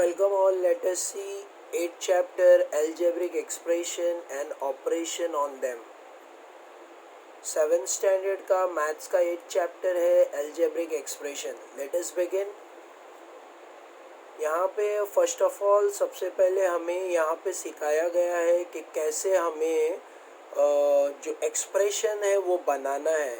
Welcome all. Let us see 8th chapter algebraic expression and operation on them. 7th standard का maths का 8th chapter है algebraic expression. Let us begin. यहाँ पे first of all सबसे पहले हमें यहाँ पे सिखाया गया है कि कैसे हमें जो एक्सप्रेशन है वो बनाना है.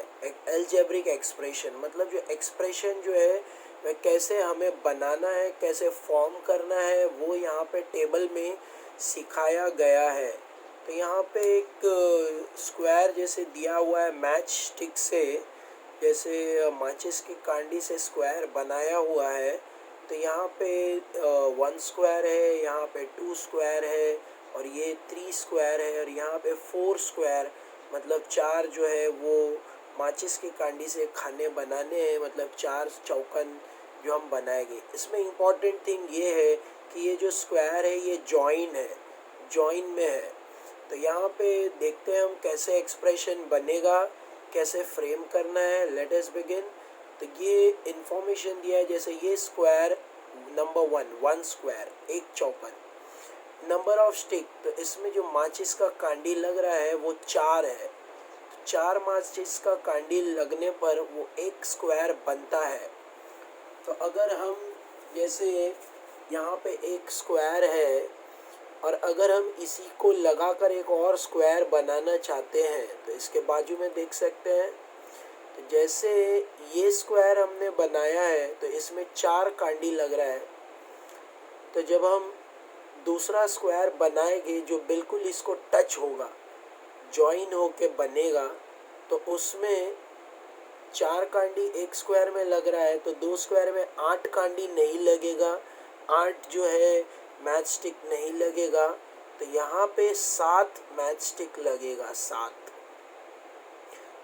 एल्जेब्रिक एक्सप्रेशन मतलब जो एक्सप्रेशन जो है वह कैसे हमें बनाना है, कैसे फॉर्म करना है, वो यहाँ पे टेबल में सिखाया गया है. तो यहाँ पे एक स्क्वायर जैसे दिया हुआ है मैच स्टिक से, जैसे माचिस की कांडी से स्क्वायर बनाया हुआ है. तो यहाँ पे 1 स्क्वायर है, यहाँ पे 2 स्क्वायर है और ये 3 स्क्वायर है और यहाँ पे 4 स्क्वायर मतलब 4 जो है वो माचिस की कांडी से खाने बनाने हैं, मतलब 4 चौकन जो हम बनाएंगे. इसमें इम्पॉर्टेंट थिंग ये है कि ये जो स्क्वायर है ये जॉइन में है. तो यहाँ पे देखते हैं हम कैसे एक्सप्रेशन बनेगा, कैसे फ्रेम करना है. Let us begin. तो ये इंफॉर्मेशन दिया है, जैसे ये स्क्वायर नंबर 1 स्क्वायर, एक चौकन. नंबर ऑफ स्टिक, तो इसमें जो माचिस का कांडी लग रहा है वो 4 है. 4 माचिस का कांडी लगने पर वो एक स्क्वायर बनता है. तो अगर हम जैसे यहाँ पे एक स्क्वायर है और अगर हम इसी को लगाकर एक और स्क्वायर बनाना चाहते हैं तो इसके बाजू में देख सकते हैं. तो जैसे ये स्क्वायर हमने बनाया है तो इसमें 4 कांडी लग रहा है. तो जब हम दूसरा स्क्वायर बनाएंगे जो बिल्कुल इसको टच होगा, जॉइन होके बनेगा, तो उसमें 4 कांडी एक स्क्वायर में लग रहा है तो 2 स्क्वायर में 8 कांडी नहीं लगेगा, 8 जो है मैच स्टिक नहीं लगेगा. तो यहाँ पे 7 मैच स्टिक लगेगा, 7.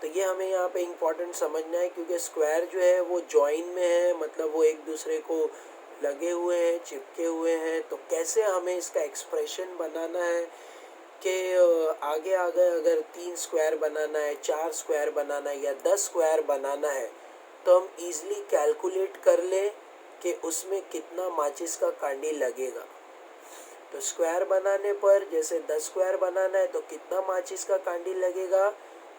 तो ये हमें यहाँ पे इम्पोर्टेंट समझना है क्योंकि स्क्वायर जो है वो जॉइन में है, मतलब वो एक दूसरे को लगे हुए हैं, चिपके हुए हैं. तो कैसे हमें इसका एक्सप्रेशन बनाना है कि आगे अगर 3 स्क्वायर बनाना है, 4 स्क्वायर बनाना है या 10 स्क्वायर बनाना है तो हम इजीली कैलकुलेट कर लें कि उसमें कितना माचिस का कांडी लगेगा. तो स्क्वायर बनाने पर जैसे 10 स्क्वायर बनाना है तो कितना माचिस का कांडी लगेगा,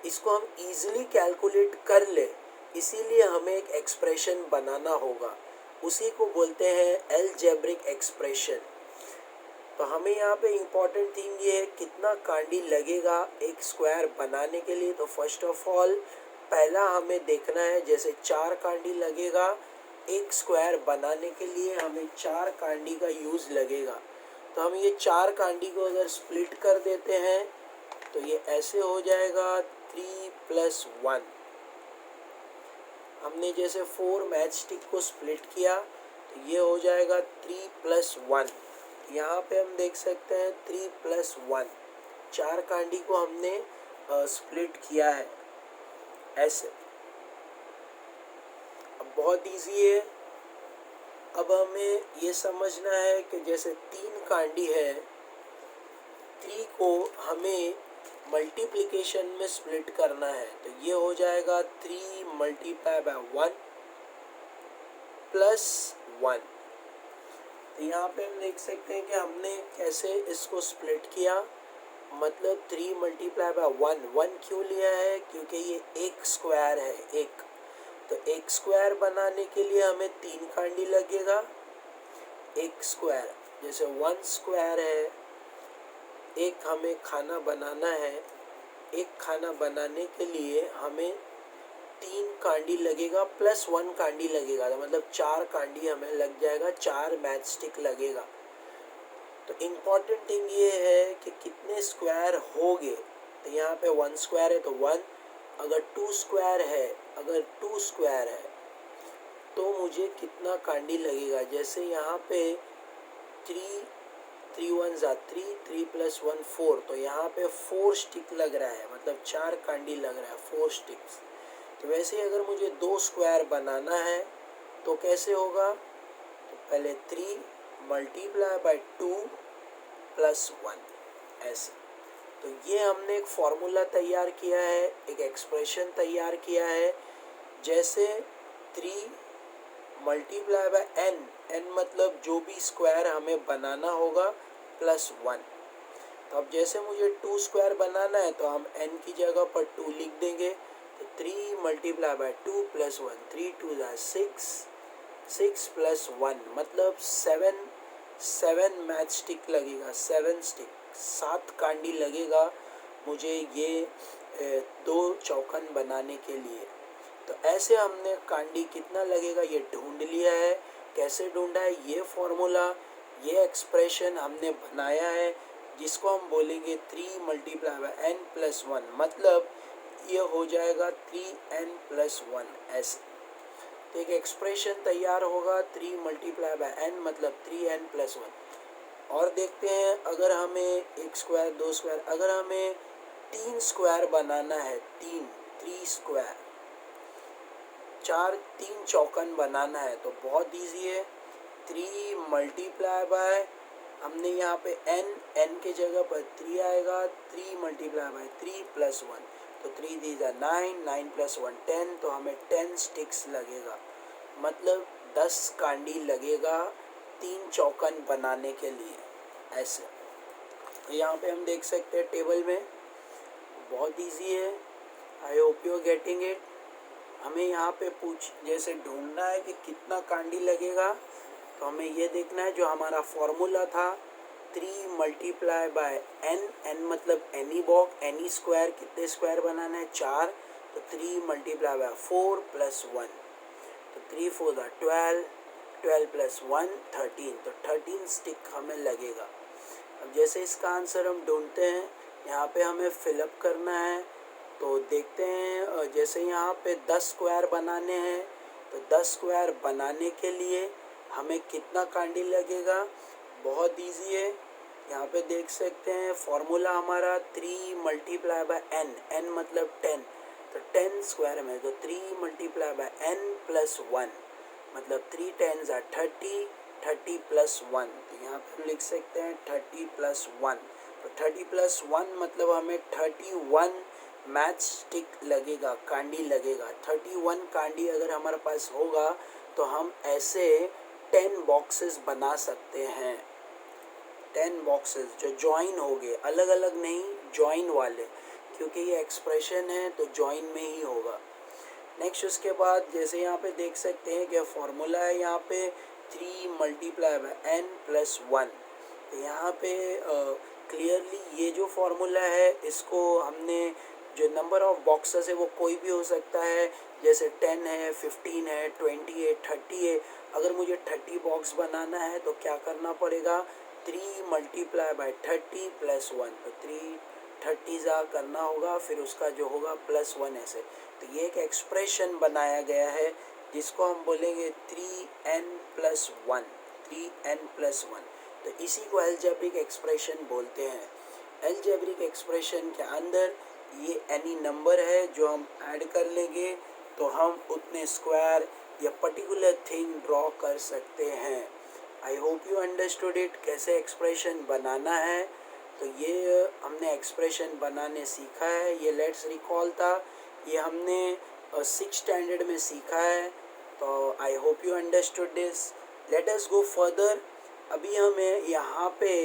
इसको हम इजीली कैलकुलेट कर ले. इसीलिए हमें एक एक्सप्रेशन बनाना होगा, उसी को बोलते हैं एल्जेब्रिक एक्सप्रेशन. तो हमें यहाँ पे इम्पोर्टेंट थिंग ये है कितना कांडी लगेगा एक स्क्वायर बनाने के लिए. तो फर्स्ट ऑफ ऑल पहला हमें देखना है, जैसे 4 कांडी लगेगा एक स्क्वायर बनाने के लिए, हमें 4 कांडी का यूज़ लगेगा. तो हम ये 4 कांडी को अगर स्प्लिट कर देते हैं तो ये ऐसे हो जाएगा 3 + 1. हमने जैसे 4 मैच स्टिक को स्प्लिट किया तो ये हो जाएगा 3 + 1. यहाँ पे हम देख सकते हैं 3 + 1, 4 कांडी को हमने स्प्लिट किया है ऐसे. अब बहुत इजी है. अब हमें ये समझना है कि जैसे 3 कांडी है, 3 को हमें मल्टीप्लिकेशन में स्प्लिट करना है. तो ये हो जाएगा 3 × 1 + 1. तो यहाँ पे हम देख सकते हैं कि हमने कैसे इसको स्प्लिट किया. मतलब 3 × 1 क्यों लिया है, क्योंकि ये एक स्क्वायर है, एक. तो एक स्क्वायर बनाने के लिए हमें 3 कांडी लगेगा. एक स्क्वायर जैसे 1 स्क्वायर है, एक हमें खाना बनाना है. एक खाना बनाने के लिए हमें 3 कांडी लगेगा प्लस 1 कांडी लगेगा, तो मतलब 4 कांडी हमें लग जाएगा, 4 मैच स्टिक लगेगा. तो इम्पॉर्टेंट थिंग ये है कि कितने स्क्वायर होंगे. तो यहाँ पे 1 स्क्वायर है तो 1. अगर 2 स्क्वायर है तो मुझे कितना कांडी लगेगा. जैसे यहाँ पे 3 1 = 3, 3 + 1 4. तो यहाँ पे 4 स्टिक लग रहा है, मतलब 4 कांडी लग रहा है, 4 स्टिक्स. तो वैसे ही अगर मुझे 2 स्क्वायर बनाना है तो कैसे होगा. तो पहले 3 × 2 + 1 ऐसे. तो ये हमने एक फॉर्मूला तैयार किया है, एक एक्सप्रेशन तैयार किया है. जैसे 3 मल्टीप्लाई बाय एन, एन मतलब जो भी स्क्वायर हमें बनाना होगा प्लस वन। तो अब जैसे मुझे 2 स्क्वायर बनाना है तो हम n की जगह पर 2 लिख देंगे। तो 3 मल्टीप्लाई बाय 2 प्लस 1, 3 2 ज़ा 6, 6 प्लस 1 मतलब 7, 7 मैच स्टिक लगेगा, 7 स्टिक, 7 कांडी लगेगा मुझे ये 2 चौकन बनाने के लिए। तो ऐसे हमने कांडी कितना लगेगा ये ढूंढ लिया है। कैसे ढूंढा है? ये फॉर्मूला, ये एक्सप्रेशन हमने बनाया है जिसको हम बोलेंगे 3 मल्टीप्लाई बाय n प्लस 1, मतलब ये हो जाएगा 3n प्लस 1 ऐसे। तो एक एक्सप्रेशन तैयार होगा 3 मल्टीप्लाई बाय n मतलब 3n प्लस 1। और देखते हैं अगर हमें 1 स्क्वायर 2 स्क्वायर, अगर हमें 3 स्क्वायर बनाना है, 3 स्क्वायर, 3 चौकन बनाना है तो बहुत ईजी है। 3 मल्टीप्लाई बाय, हमने यहाँ पे n के जगह पर 3 आएगा, 3 मल्टीप्लाई बाय 3 प्लस 1, तो 3 3 ज़ा 9, 9 प्लस 1 10, तो हमें 10 स्टिक्स लगेगा, मतलब 10 कांडी लगेगा 3 चौकन बनाने के लिए ऐसे। तो यहाँ पे हम देख सकते हैं टेबल में, बहुत इजी है। I hope you are getting it. हमें यहाँ पे जैसे ढूंढना है कि कितना कांडी लगेगा, तो हमें ये देखना है जो हमारा फॉर्मूला था 3 मल्टीप्लाई बाय n, n मतलब एनी बॉक्स, एनी स्क्वायर, कितने स्क्वायर बनाना है 4, तो 3 मल्टीप्लाई बाय 4 प्लस 1, तो 3 4 ज़ा 12, 12 प्लस 1 13, तो 13 स्टिक हमें लगेगा। अब जैसे इसका आंसर हम ढूंढते हैं, यहाँ पे हमें फिलअप करना है। तो देखते हैं जैसे यहाँ पे 10 स्क्वायर बनाने हैं, तो 10 स्क्वायर बनाने के लिए हमें कितना कांडी लगेगा, बहुत इजी है। यहाँ पे देख सकते हैं फॉर्मूला हमारा 3 मल्टीप्लाई बाय n, n मतलब 10, तो 10 स्क्वायर में तो 3 मल्टीप्लाई बाय n प्लस 1, मतलब 3 10 ज़ा 30, 30 प्लस 1, तो यहाँ पे हम लिख सकते हैं 30 प्लस 1, तो 30 प्लस 1 मतलब हमें 31 मैच स्टिक लगेगा, कांडी लगेगा। 31 कांडी अगर हमारे पास होगा तो हम ऐसे 10 बॉक्सेस बना सकते हैं, 10 बॉक्सेस जो जॉइन हो गए, अलग अलग नहीं, जॉइन वाले, क्योंकि ये एक्सप्रेशन है तो जॉइन में ही होगा। नेक्स्ट उसके बाद जैसे यहाँ पे देख सकते हैं कि फॉर्मूला है यहाँ पे 3 मल्टीप्लाई बाय n प्लस 1, तो यहाँ पे क्लियरली ये जो फॉर्मूला है इसको हमने, जो नंबर ऑफ बॉक्सेस है वो कोई भी हो सकता है, जैसे 10 है, 15 है, 20 है, 30 है। अगर मुझे 30 बॉक्स बनाना है तो क्या करना पड़ेगा, 3 मल्टीप्लाई बाय 30 प्लस 1, तो 3 30 ज़ा करना होगा, फिर उसका जो होगा प्लस 1 ऐसे। तो ये एक एक्सप्रेशन बनाया गया है जिसको हम बोलेंगे 3n प्लस 1, 3n प्लस 1। तो इसी को अलजेब्रिक एक्सप्रेशन बोलते हैं। अलजेब्रिक एक्सप्रेशन के अंदर ये एनी नंबर है जो हम ऐड कर लेंगे तो हम उतने स्क्वायर या पर्टिकुलर थिंग ड्रॉ कर सकते हैं। आई होप यू अंडरस्टूड इट, कैसे एक्सप्रेशन बनाना है। तो ये हमने एक्सप्रेशन बनाने सीखा है, ये लेट्स रिकॉल था, ये हमने 6 स्टैंडर्ड में सीखा है। तो आई hope you understood this. Let us go further. अभी हमें यहाँ पे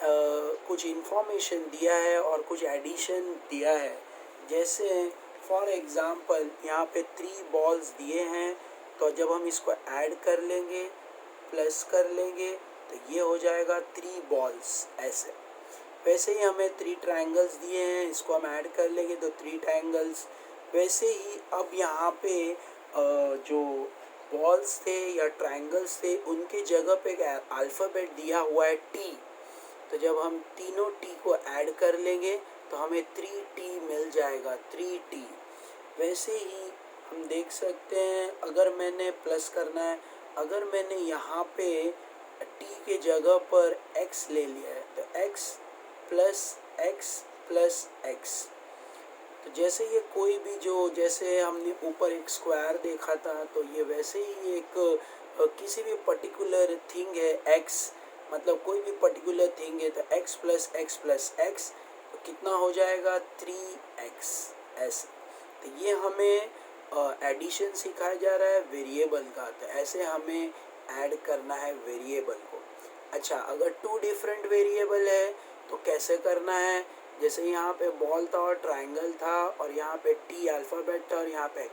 कुछ इन्फॉर्मेशन दिया है और कुछ एडिशन दिया है। जैसे फॉर एग्ज़ाम्पल यहाँ पे 3 बॉल्स दिए हैं, तो जब हम इसको ऐड कर लेंगे, प्लस कर लेंगे, तो ये हो जाएगा 3 बॉल्स ऐसे। वैसे ही हमें 3 ट्रायंगल्स दिए हैं, इसको हम ऐड कर लेंगे तो 3 ट्रायंगल्स। वैसे ही अब यहाँ पे जो बॉल्स थे या ट्रायंगल्स थे उनके जगह पे एक अल्फ़ाबेट दिया हुआ है टी, तो जब हम तीनों टी को ऐड कर लेंगे तो हमें 3t मिल जाएगा, 3t। वैसे ही हम देख सकते हैं अगर मैंने प्लस करना है, अगर मैंने यहाँ पे t के जगह पर x ले लिया है तो x प्लस x, तो जैसे ये कोई भी जो, जैसे हमने ऊपर एक स्क्वायर देखा था, तो ये वैसे ही एक किसी भी पर्टिकुलर थिंग है x, मतलब कोई भी पर्टिकुलर थिंग है तो x प्लस x, तो कितना हो जाएगा 3x ऐसे। तो ये हमें एडिशन सिखाया जा रहा है वेरिएबल का, तो ऐसे हमें ऐड करना है वेरिएबल को। अच्छा, अगर टू डिफरेंट वेरिएबल है तो कैसे करना है? जैसे यहाँ पे बॉल था और ट्रायंगल था और यहाँ पे टी अल्फ़ाबेट था और यहाँ पे,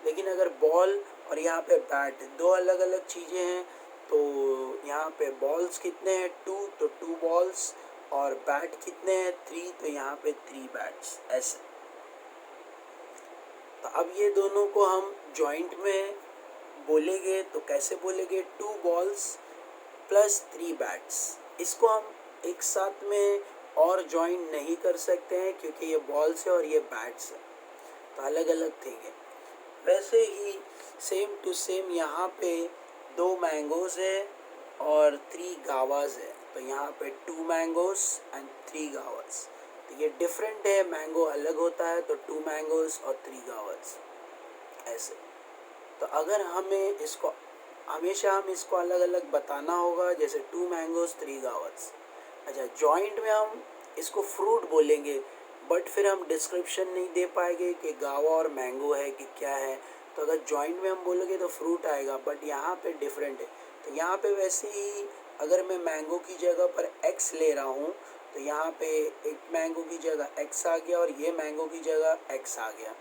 लेकिन अगर बॉल और यहाँ पे बैट दो अलग अलग चीज़ें हैं, तो यहाँ पे बॉल्स कितने हैं? टू, तो टू बॉल्स, और बैट कितने हैं? थ्री, तो यहाँ पे थ्री बैट्स। ऐसे तो अब ये दोनों को हम जॉइंट में बोलेंगे तो कैसे बोलेंगे? Two balls plus three bats. इसको हम एक साथ में और ज्वाइन नहीं कर सकते हैं क्योंकि ये बॉल्स है और ये बैट्स है, तो अलग अलग थिंग है। वैसे ही सेम टू सेम यहाँ पे दो मैंगोज़ है और थ्री गावाज है, तो यहाँ पे टू मैंगोज़ एंड थ्री गावाज। तो ये डिफरेंट है, मैंगो अलग होता है, तो टू मैंगोज़ और थ्री गावाज ऐसे। तो अगर हमें इसको हमेशा हम इसको अलग अलग बताना होगा, जैसे टू मैंगोज़ थ्री गावाज। अच्छा, जॉइंट में हम इसको फ्रूट बोलेंगे, बट फिर हम डिस्क्रिप्शन नहीं दे पाएंगे कि गावा और मैंगो है कि क्या है। तो अगर जॉइंट में हम बोलेंगे तो फ्रूट आएगा, बट यहाँ पे डिफरेंट है। तो यहाँ पे वैसे ही अगर मैं मैंगो की जगह पर एक्स ले रहा हूँ, तो यहाँ पे एक मैंगो की जगह एक्स आ गया और ये मैंगो की जगह एक्स आ गया।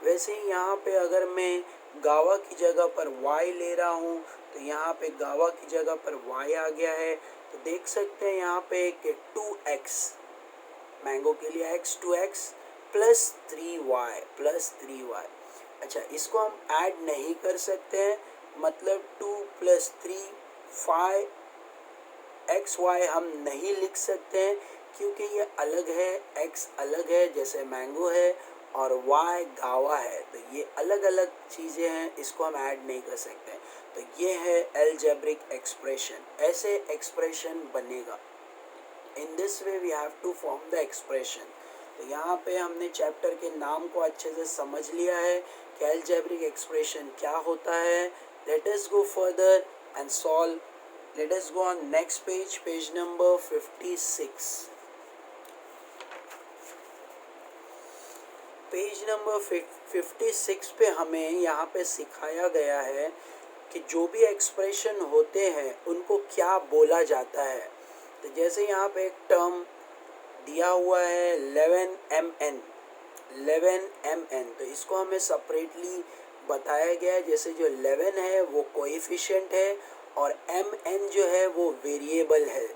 वैसे ही यहाँ पे अगर मैं गावा की जगह पर y ले रहा हूँ, तो यहाँ पे गावा की जगह पर y आ गया है। तो देख सकते हैं यहाँ पे कि 2x, मैंगो के लिए x, 2x प्लस 3y। अच्छा, इसको हम ऐड नहीं कर सकते हैं, मतलब 2 प्लस 3 5xy हम नहीं लिख सकते हैं क्योंकि ये अलग है, x अलग है जैसे मैंगो है और y गावा है, तो ये अलग अलग चीज़ें हैं, इसको हम ऐड नहीं कर सकते। तो ये है एल्जेब्रिक एक्सप्रेशन, ऐसे एक्सप्रेशन बनेगा। In this way we have to form the expression. तो यहाँ पे हमने चैप्टर के नाम को अच्छे से समझ लिया है कि एल्जेब्रिक एक्सप्रेशन क्या होता है। Let us go further and solve. Let us go on next page, page number 56। Page number 56 पे हमें यहाँ पे सिखाया गया है कि जो भी एक्सप्रेशन होते हैं उनको क्या बोला जाता है। तो जैसे यहाँ पे एक टर्म दिया हुआ है 11mn, तो इसको हमें सेपरेटली बताया गया है। जैसे जो 11 है वो कोएफिशिएंट है और mn जो है वो वेरिएबल है,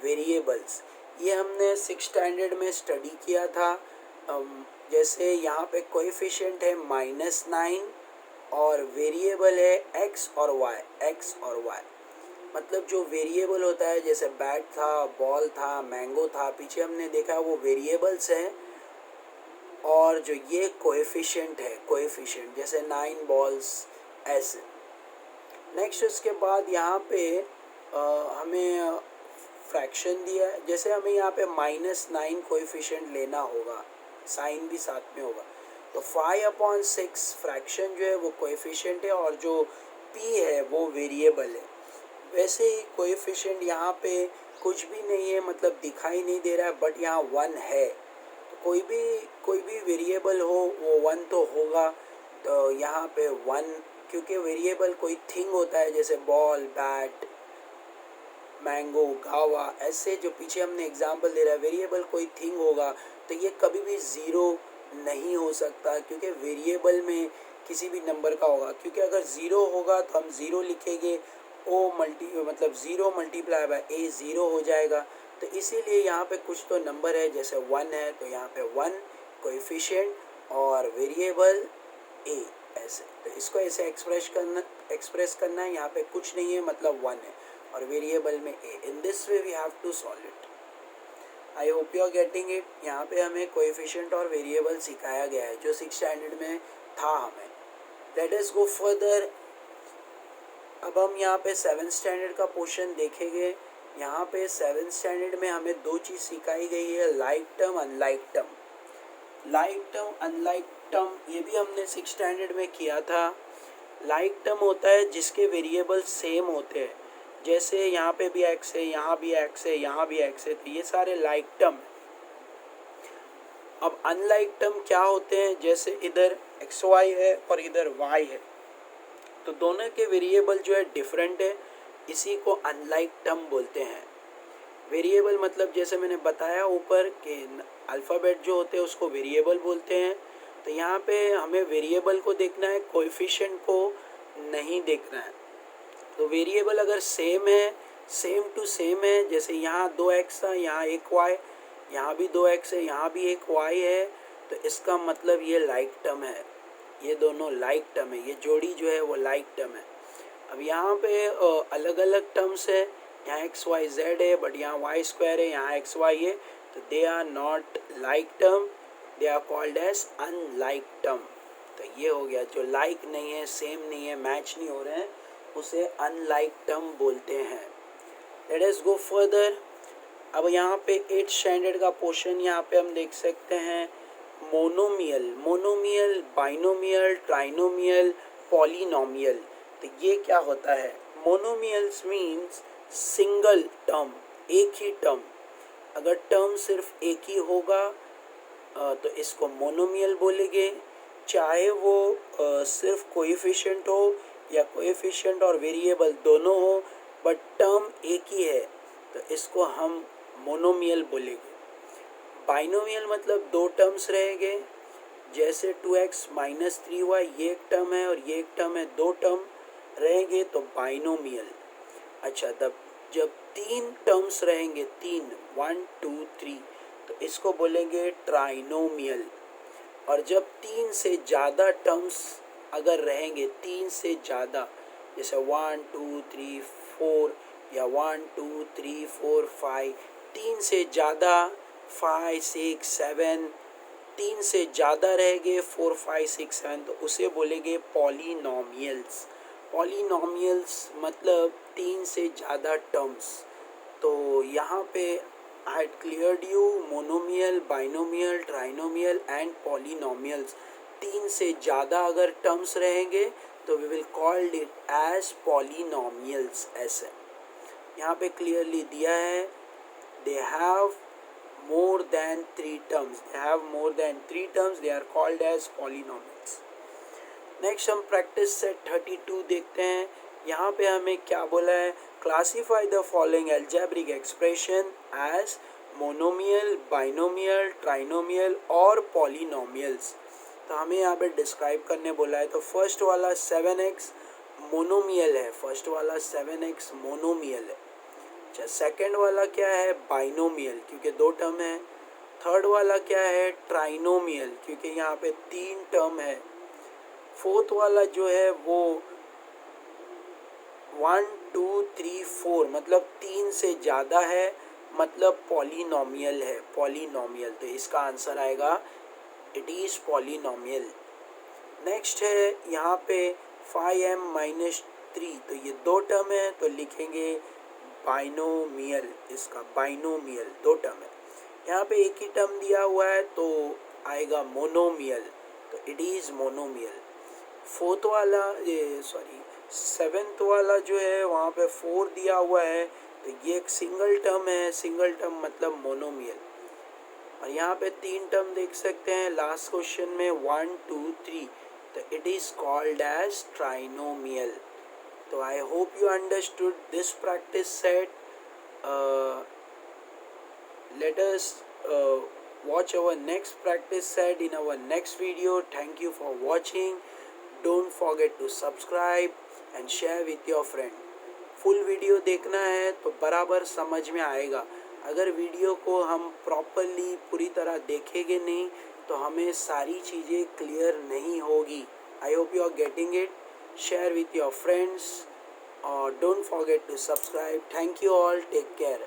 वेरिएबल्स। ये हमने 6 स्टैंडर्ड में स्टडी किया था। जैसे यहाँ पे कोएफिशिएंट है -9 और वेरिएबल है x और y। मतलब जो वेरिएबल होता है, जैसे बैट था, बॉल था, मैंगो था, पीछे हमने देखा वो वेरिएबल्स हैं, और जो ये कोएफिशिएंट है, कोएफिशिएंट जैसे 9 बॉल्स ऐसे। नेक्स्ट उसके बाद यहाँ पे हमें फ्रैक्शन दिया है, जैसे हमें यहाँ पे -9 कोएफिशिएंट लेना होगा, साइन भी साथ में होगा, तो 5/6 फ्रैक्शन जो है वो कोएफिशिएंट है और जो p है वो वेरिएबल है। वैसे ही कोएफिशिएंट यहाँ पे कुछ भी नहीं है, मतलब दिखाई नहीं दे रहा है, बट यहाँ 1 है। तो कोई भी वेरिएबल हो वो 1 तो होगा। तो यहाँ पे 1, क्योंकि वेरिएबल कोई थिंग होता है, जैसे बॉल, बैट, मैंगो, गावा, ऐसे जो पीछे हमने एग्जांपल दे रहा है, वेरिएबल कोई थिंग होगा, तो ये कभी भी ज़ीरो नहीं हो सकता क्योंकि वेरिएबल में किसी भी नंबर का होगा। क्योंकि अगर ज़ीरो होगा तो हम ज़ीरो लिखेंगे, मतलब zero multiply by A zero हो जाएगा। तो इसीलिए यहाँ पे कुछ तो नंबर है, जैसे 1 है तो यहाँ पे 1 कोएफिशिएंट और वेरिएबल ए ऐसे। तो इसको ऐसे एक्सप्रेस करना है, यहाँ पे कुछ नहीं है मतलब 1 है और वेरिएबल में A. In this way we have to solve it. I hope you are getting it. यहाँ पे हमें कोएफिशिएंट और वेरिएबल सिखाया गया है जो 6 स्टैंडर्ड में था हमें। Let us go further. अब हम यहाँ पे 7 स्टैंडर्ड का पोर्शन देखेंगे। यहाँ पे 7 स्टैंडर्ड में हमें दो चीज़ सिखाई गई है, like term, unlike term. Like term, unlike term ये भी हमने 6 स्टैंडर्ड में किया था। लाइक टर्म होता है जिसके वेरिएबल सेम होते हैं, जैसे यहाँ पे भी x है, यहाँ भी x है, यहाँ भी x है, तो ये सारे लाइक टर्म। अब अनलाइक टर्म क्या होते हैं, जैसे इधर एक्स वाई है और इधर वाई है, तो दोनों के वेरिएबल जो है डिफरेंट है, इसी को अनलाइक टर्म बोलते हैं। वेरिएबल मतलब जैसे मैंने बताया ऊपर कि अल्फ़ाबेट जो होते हैं उसको वेरिएबल बोलते हैं। तो यहाँ पे हमें वेरिएबल को देखना है, कोएफिशिएंट को नहीं देखना है। तो वेरिएबल अगर सेम है, सेम टू सेम है, जैसे यहाँ 2x था, यहाँ 1y, यहाँ भी 2x है, यहाँ भी 1y है, तो इसका मतलब ये लाइक टर्म है, ये दोनों लाइक टर्म है, ये जोड़ी जो है वो लाइक टर्म है। अब यहाँ पे अलग अलग टर्म्स है, यहाँ एक्स वाई जेड है बट यहाँ वाई स्क्वायर है, यहाँ एक्स वाई है, तो they are not like term, they are called as unlike term. तो ये हो गया, जो लाइक नहीं है, सेम नहीं है, मैच नहीं हो रहे हैं, उसे अनलाइक टर्म बोलते हैं। Let us go further. अब यहाँ पे 8th स्टैंडर्ड का पोर्शन यहाँ पे हम देख सकते हैं, monomial, monomial, binomial, trinomial, polynomial. तो ये क्या होता है? मोनोमियल्स मीन्स सिंगल टर्म, एक ही टर्म। अगर टर्म सिर्फ एक ही होगा तो इसको मोनोमियल बोलेंगे, चाहे वो सिर्फ कोएफिशिएंट हो या कोएफिशिएंट और वेरिएबल दोनों हो, बट टर्म एक ही है, तो इसको हम मोनोमियल बोलेंगे। बाइनोमियल मतलब दो टर्म्स रहेंगे, जैसे 2x माइनस 3y, ये एक टर्म है और ये एक टर्म है, दो टर्म रहेंगे तो बाइनोमियल। अच्छा, तब जब तीन टर्म्स रहेंगे, तीन, 1 2 3, तो इसको बोलेंगे ट्राइनोमियल। और जब तीन से ज़्यादा टर्म्स अगर रहेंगे, तीन से ज़्यादा, जैसे 1 2 3 4 या 1 2 3 4 5, तीन से ज़्यादा 5 6 7, तीन से ज़्यादा रहेंगे 4 5 6 7, तो उसे बोलेंगे पॉलिनोमियल्स। पॉलिनोमियल्स मतलब तीन से ज़्यादा टर्म्स। तो यहाँ पे I had cleared you monomial, binomial, trinomial and polynomials. तीन से ज़्यादा अगर टर्म्स रहेंगे तो we will called it as polynomials. ऐसे यहाँ पे क्लियरली दिया है, they have more than 3 terms, they have more than 3 terms, they are called as polynomials। Next हम प्रैक्टिस सेट 32 देखते हैं। यहाँ पे हमें क्या बोला है, classify the following algebraic expression as monomial, binomial, trinomial और पॉलिनोमियल्स। तो हमें यहाँ पे डिस्क्राइब करने बोला है। तो फर्स्ट वाला 7x मोनोमियल है, फर्स्ट वाला 7x मोनोमियल है। अच्छा, सेकेंड वाला क्या है, बाइनोमियल, क्योंकि दो टर्म है। थर्ड वाला क्या है, ट्राइनोमियल, क्योंकि यहाँ पे तीन टर्म है। फोर्थ वाला जो है वो 1 2 3 4 मतलब तीन से ज़्यादा है, मतलब पॉलिनोमियल है, पॉलिनोमियल। तो इसका आंसर आएगा इट इज़ पॉलिनोमियल। नेक्स्ट है यहाँ पे 5m माइनस 3, तो ये दो टर्म है, तो लिखेंगे बाइनोमियल, इसका बाइनोमियल दो टर्म है। यहाँ पे एक ही टर्म दिया हुआ है तो आएगा मोनोमियल, तो इट इज़ मोनोमियल। फोर्थ वाला सेवेंथ वाला जो है वहाँ पे 4 दिया हुआ है, तो ये एक सिंगल टर्म है, सिंगल टर्म मतलब मोनोमियल। और यहाँ पे तीन टर्म देख सकते हैं लास्ट क्वेश्चन में 1 2 3, तो it is called as trinomial. So I hope you understood this practice set. Let us watch our next practice set in our next video. Thank you for watching. Don't forget to subscribe and share with your friend. Full video देखना है तो बराबर समझ में आएगा। अगर video को हम प्रॉपरली पूरी तरह देखेंगे नहीं तो हमें सारी चीज़ें क्लियर नहीं होगी। I hope you are getting it. Share with your friends or don't forget to subscribe. Thank you all. Take care.